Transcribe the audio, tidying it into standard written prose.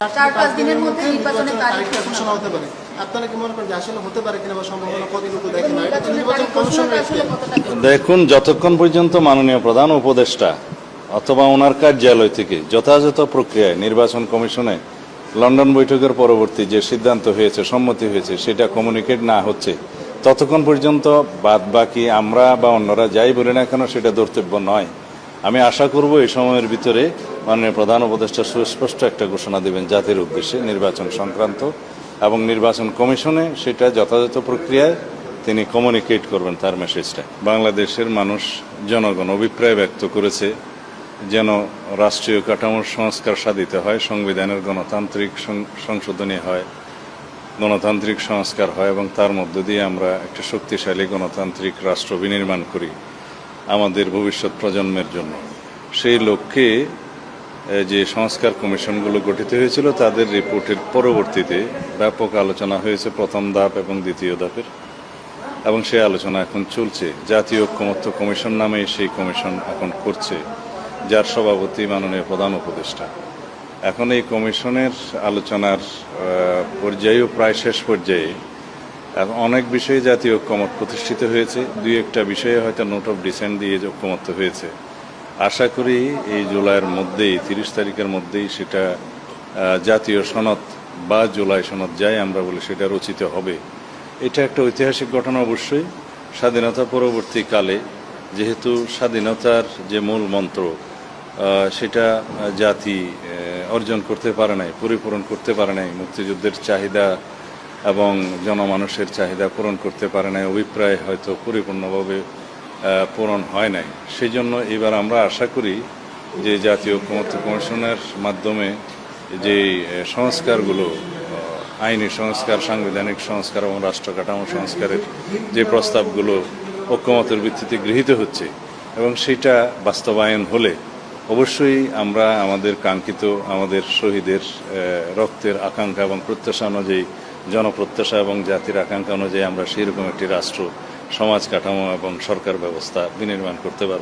4-5 দিনের মধ্যে নির্বাচনের তারিখ ঘোষণা হতে পারে। আপনারা কি মনে করেন যে আসলে হতে পারে কিনা বা সম্ভাবনা কতটুকু দেখেন? না, এটা নির্বাচন কমিশনের দেখুন, যতক্ষণ পর্যন্ত মাননীয় প্রধান উপদেষ্টা অথবা ওনার কার্যালয় থেকে যথাযথ প্রক্রিয়ায় নির্বাচন কমিশনে লন্ডন বৈঠকের পরবর্তী যে সিদ্ধান্ত হয়েছে, সম্মতি হয়েছে, সেটা কমিউনিকেট না হচ্ছে, ততক্ষণ পর্যন্ত বাদ বাকি আমরা বা অন্যরা যাই বলি না কেন সেটা ধর্তব্য নয়। আমি আশা করব এই সময়ের ভিতরে মাননীয় প্রধান উপদেষ্টা সুস্পষ্ট একটা ঘোষণা দেবেন জাতির উদ্দেশ্যে নির্বাচন সংক্রান্ত, এবং নির্বাচন কমিশনে সেটা যথাযথ প্রক্রিয়ায় তিনি কমিউনিকেট করবেন তার মেসেজটা। বাংলাদেশের মানুষ, জনগণ অভিপ্রায় ব্যক্ত করেছে যেন রাষ্ট্রীয় কাঠামোর সংস্কার সাধিত হয়, সংবিধানের গণতান্ত্রিক সংশোধনী হয়, গণতান্ত্রিক সংস্কার হয়, এবং তার মধ্য দিয়ে আমরা একটা শক্তিশালী গণতান্ত্রিক রাষ্ট্র বিনির্মাণ করি আমাদের ভবিষ্যৎ প্রজন্মের জন্য। সেই লক্ষ্যে যে সংস্কার কমিশনগুলো গঠিত হয়েছিল তাদের রিপোর্টের পরবর্তীতে ব্যাপক আলোচনা হয়েছে প্রথম ধাপ এবং দ্বিতীয় ধাপের, এবং সেই আলোচনা এখন চলছে। জাতীয় ঐকমত্য কমিশন নামে সেই কমিশন এখন করছে, যার সভাপতি মাননীয় প্রধান উপদেষ্টা। এখন এই কমিশনের আলোচনার পর্যায়েও প্রায় শেষ পর্যায়ে। অনেক বিষয়ে জাতীয় ঐকমত্য প্রতিষ্ঠিত হয়েছে, দুই একটা বিষয়ে হয়তো নোট অফ ডিসেন্ট দিয়ে ঐকমত্য হয়েছে। আশা করি এই জুলাইয়ের মধ্যেই, 30 তারিখের মধ্যেই সেটা জাতীয় সনদ বা জুলাই সনদ যাই আমরা বলি, সেটা রচিত হবে। এটা একটা ঐতিহাসিক ঘটনা অবশ্যই। স্বাধীনতা পরবর্তীকালে যেহেতু স্বাধীনতার যে মূল মন্ত্র সেটা জাতি অর্জন করতে পারে নাই, পরিপূরণ করতে পারে নাই, মুক্তিযুদ্ধের চাহিদা এবং জনমানুষের চাহিদা পূরণ করতে পারে নাই, অভিপ্রায় হয়তো পরিপূর্ণভাবে পূরণ হয় নাই। সেই জন্য এবার আমরা আশা করি যে জাতীয় ঐকমত্য কমিশনের মাধ্যমে যে সংস্কারগুলো, আইনি সংস্কার, সাংবিধানিক সংস্কার এবং রাষ্ট্র কাঠামো সংস্কারের যে প্রস্তাবগুলো ঐকমত্যের ভিত্তিতে গৃহীত হচ্ছে, এবং সেটা বাস্তবায়ন হলে অবশ্যই আমরা আমাদের কাঙ্ক্ষিত, আমাদের শহীদের রক্তের আকাঙ্ক্ষা এবং প্রত্যাশা অনুযায়ী, জনপ্রত্যাশা এবং জাতির আকাঙ্ক্ষা অনুযায়ী আমরা সেরকম একটি রাষ্ট্র, সমাজ কাঠামো এবং সরকার ব্যবস্থা বিনির্মাণ করতে পারব।